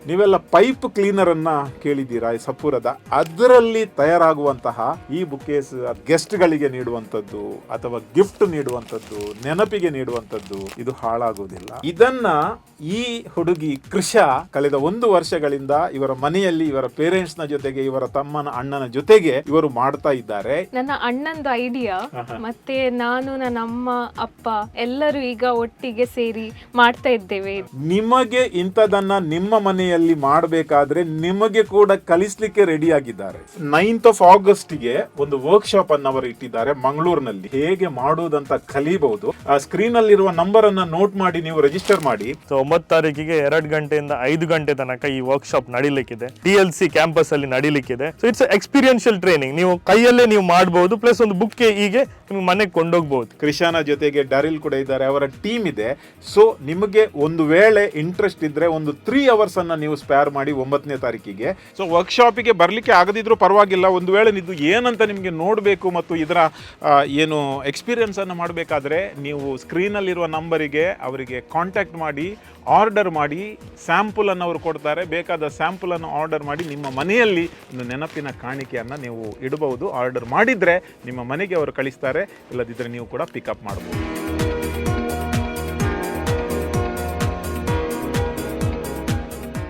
ನೀವೆಲ್ಲ pipe cleaner ಅನ್ನ ಕೇಳಿದ್ದೀರಾ ಈ ಸಪೂರದ, ಅದರಲ್ಲಿ ತಯಾರಾಗುವಂತಹ ಈ ಬುಕೇಸ್ ಗೆಸ್ಟ್ಗಳಿಗೆ ನೀಡುವಂಥದ್ದು ಅಥವಾ ಗಿಫ್ಟ್ ನೀಡುವಂಥದ್ದು, ನೆನಪಿಗೆ ನೀಡುವಂಥದ್ದು, ಇದು ಹಾಳಾಗುವುದಿಲ್ಲ. ಇದನ್ನ ಈ ಹುಡುಗಿ ಕೃಷಾ ಕಳೆದ 1 ವರ್ಷಗಳಿಂದ ಇವರ ಮನೆಯಲ್ಲಿ ಇವರ ಪೇರೆಂಟ್ಸ್ ನ ಜೊತೆಗೆ, ಇವರ ತಮ್ಮನ ಅಣ್ಣನ ಜೊತೆಗೆ ಇವರು ಮಾಡ್ತಾ ಇದ್ದಾರೆ. ನನ್ನ ಅಣ್ಣಂದು ಐಡಿಯಾ ಮತ್ತೆ ನಾನು, ನನ್ನ ಅಮ್ಮ, ಅಪ್ಪ ಎಲ್ಲರೂ ಈಗ ಒಟ್ಟಿಗೆ ಸೇರಿ ಮಾಡ್ತಾ ಇದ್ದೇವೆ. ನಿಮಗೆ ಇಂಥದನ್ನ ನಿಮ್ಮ ಮನೆಯಲ್ಲಿ ಮಾಡಬೇಕಾದ್ರೆ ನಿಮಗೆ ಕೂಡ ಕಲಿಸ್ಲಿಕ್ಕೆ ರೆಡಿ ಆಗಿದ್ದಾರೆ. 9th of August ಗೆ ಒಂದು ವರ್ಕ್ಶಾಪ್ ಅನ್ನು ಅವರು ಇಟ್ಟಿದ್ದಾರೆ ಮಂಗಳೂರಿನಲ್ಲಿ. ಹೇಗೆ ಮಾಡುವುದಂತ ಕಲಿಬಹುದು. ಆ ಸ್ಕ್ರೀನ್ ಅಲ್ಲಿ ಇರುವ ನಂಬರ್ ಅನ್ನ ನೋಟ್ ಮಾಡಿ ನೀವು ರಿಜಿಸ್ಟರ್ ಮಾಡಿ. 9 ತಾರೀಕಿಗೆ 2 ಗಂಟೆಯಿಂದ 5 ಗಂಟೆ ತನಕ ಈ ವರ್ಕ್ಶಾಪ್ ನಡೀಲಿಕ್ಕಿದೆ. TLC ಕ್ಯಾಂಪಸ್ ಅಲ್ಲಿ ನಡೀಲಿಕ್ಕಿದೆ. So it's experiential training. ನೀವು ಕೈಯಲ್ಲೇ ನೀವು ಮಾಡಬಹುದು, ಪ್ಲಸ್ ಒಂದು ಬುಕ್ ಹೀಗೆ ನಿಮ್ಗೆ ಮನೆಗೆ ಕೊಂಡೋಗ್ಬಹುದು. ಕೃಷಾನ ಜೊತೆಗೆ ಡಾರಿಲ್ ಕೂಡ ಇದ್ದಾರೆ, ಅವರ ಟೀಮ್ ಇದೆ. ಸೊ ನಿಮಗೆ ಒಂದು ವೇಳೆ ಇಂಟ್ರೆಸ್ಟ್ ಇದ್ರೆ ಒಂದು 3 hours ಅನ್ನ ನೀವು ಸ್ಪೇರ್ ಮಾಡಿ 9ನೇ ತಾರೀಕಿಗೆ. ಸೊ ವರ್ಕ್ಶಾಪಿಗೆ ಬರ್ಲಿಕ್ಕೆ ಆಗದಿದ್ರು ಪರವಾಗಿಲ್ಲ, ಒಂದು ವೇಳೆ ಇದು ಏನಂತ ನಿಮಗೆ ನೋಡಬೇಕು ಮತ್ತು ಇದರ ಏನು ಎಕ್ಸ್ಪೀರಿಯನ್ಸ್ ಅನ್ನು ಮಾಡಬೇಕಾದ್ರೆ ನೀವು ಸ್ಕ್ರೀನಲ್ಲಿರುವ ನಂಬರಿಗೆ ಅವರಿಗೆ ಕಾಂಟ್ಯಾಕ್ಟ್ ಮಾಡಿ, ಆರ್ಡರ್ ಮಾಡಿ. ಸ್ಯಾಂಪಲ್ ಅನ್ನು ಅವರು ಕೊಡ್ತಾರೆ. ಬೇಕಾದ ಸ್ಯಾಂಪಲ್ ಅನ್ನು ಆರ್ಡರ್ ಮಾಡಿ ನಿಮ್ಮ ಮನೆಯಲ್ಲಿ ಒಂದು ನೆನಪಿನ ಕಾಣಿಕೆಯನ್ನು ನೀವು ಇಡಬಹುದು. ಆರ್ಡರ್ ಮಾಡಿದರೆ ನಿಮ್ಮ ಮನೆಗೆ ಅವರು ಕಳಿಸ್ತಾರೆ, ಇಲ್ಲದಿದ್ದರೆ ನೀವು ಕೂಡ ಪಿಕಪ್ ಮಾಡಬಹುದು.